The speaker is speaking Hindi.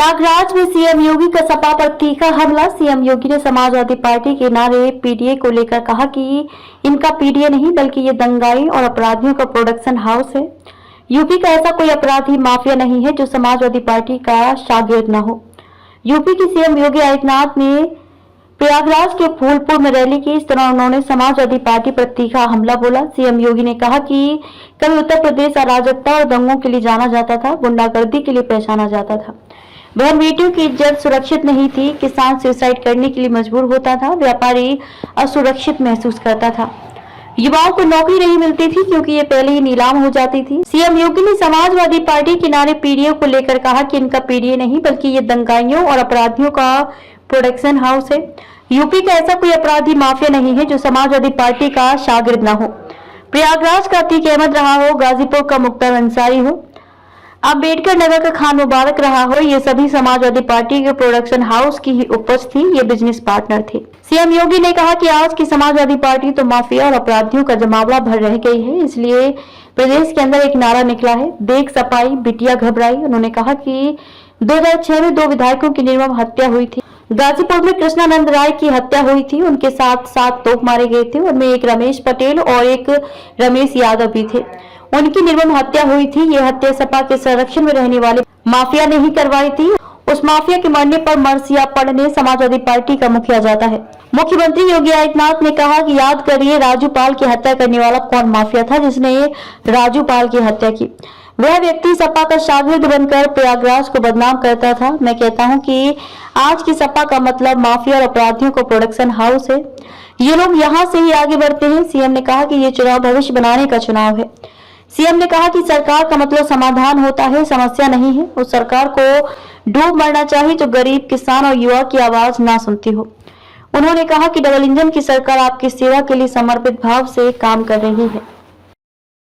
प्रयागराज में सीएम योगी का सपा पर तीखा हमला। सीएम योगी ने समाजवादी पार्टी के नारे पीडीए को लेकर कहा कि इनका पीडीए नहीं बल्कि ये दंगाई और अपराधियों का प्रोडक्शन हाउस है। यूपी का ऐसा कोई अपराधी माफिया नहीं है जो समाजवादी पार्टी का शागिर्द न हो। यूपी के सीएम योगी आदित्यनाथ ने प्रयागराज के फूलपुर में रैली की। इस दौरान उन्होंने समाजवादी पार्टी पर तीखा हमला बोला। सीएम योगी ने कहा कि कभी उत्तर प्रदेश अराजकता और दंगों के लिए जाना जाता था, गुंडागर्दी के लिए पहचाना जाता था। बहन बेटियों की इज्जत सुरक्षित नहीं थी, किसान सुसाइड करने के लिए मजबूर होता था, व्यापारी असुरक्षित महसूस करता था, युवाओं को नौकरी नहीं मिलती थी क्योंकि ये पहले ही नीलाम हो जाती थी। सीएम योगी ने समाजवादी पार्टी के नारे पीडीए को लेकर कहा कि इनका पीडीए नहीं बल्कि ये दंगाइयों और अपराधियों का प्रोडक्शन हाउस है। यूपी का ऐसा कोई अपराधी माफिया नहीं है जो समाजवादी पार्टी का शागिर्द न हो। प्रयागराज का अतीक अहमद रहा हो, गाजीपुर का मुख्तार अंसारी हो, अम्बेडकर नगर का खान मुबारक रहा हो, ये सभी समाजवादी पार्टी के प्रोडक्शन हाउस की ही उपज थी, ये बिजनेस पार्टनर थे। सीएम योगी ने कहा कि आज की समाजवादी पार्टी तो माफिया और अपराधियों का जमावड़ा भर रह गई है, इसलिए प्रदेश के अंदर एक नारा निकला है, देख सपाई बिटिया घबराई। उन्होंने कहा कि 2006 में 2 विधायकों की निर्मम हत्या हुई थी। गाजीपुर में कृष्णानंद राय की हत्या हुई थी, उनके साथ 7 लोग मारे गए थे, उनमें एक रमेश पटेल और एक रमेश यादव भी थे। उनकी निर्मम हत्या हुई थी। ये हत्या सपा के संरक्षण में रहने वाले माफिया ने ही करवाई थी। उस माफिया के मरने पर मर्सियापड़ ने समाजवादी पार्टी का मुखिया जाता है। मुख्यमंत्री योगी आदित्यनाथ ने कहा कि याद करिए राजू पाल की हत्या करने वाला कौन माफिया था जिसने राजू पाल की हत्या की। वह व्यक्ति सपा का शागिर्द बनकर प्रयागराज को बदनाम करता था। मैं कहता हूं कि आज की सपा का मतलब माफिया और अपराधियों को प्रोडक्शन हाउस है। ये लोग यहाँ से ही आगे बढ़ते हैं। सीएम ने कहा कि ये चुनाव भविष्य बनाने का चुनाव है। सीएम ने कहा कि सरकार का मतलब समाधान होता है, समस्या नहीं है। उस सरकार को डूब मरना चाहिए जो गरीब, किसान और युवा की आवाज ना सुनती हो। उन्होंने कहा कि डबल इंजन की सरकार आपकी सेवा के लिए समर्पित भाव से काम कर रही है।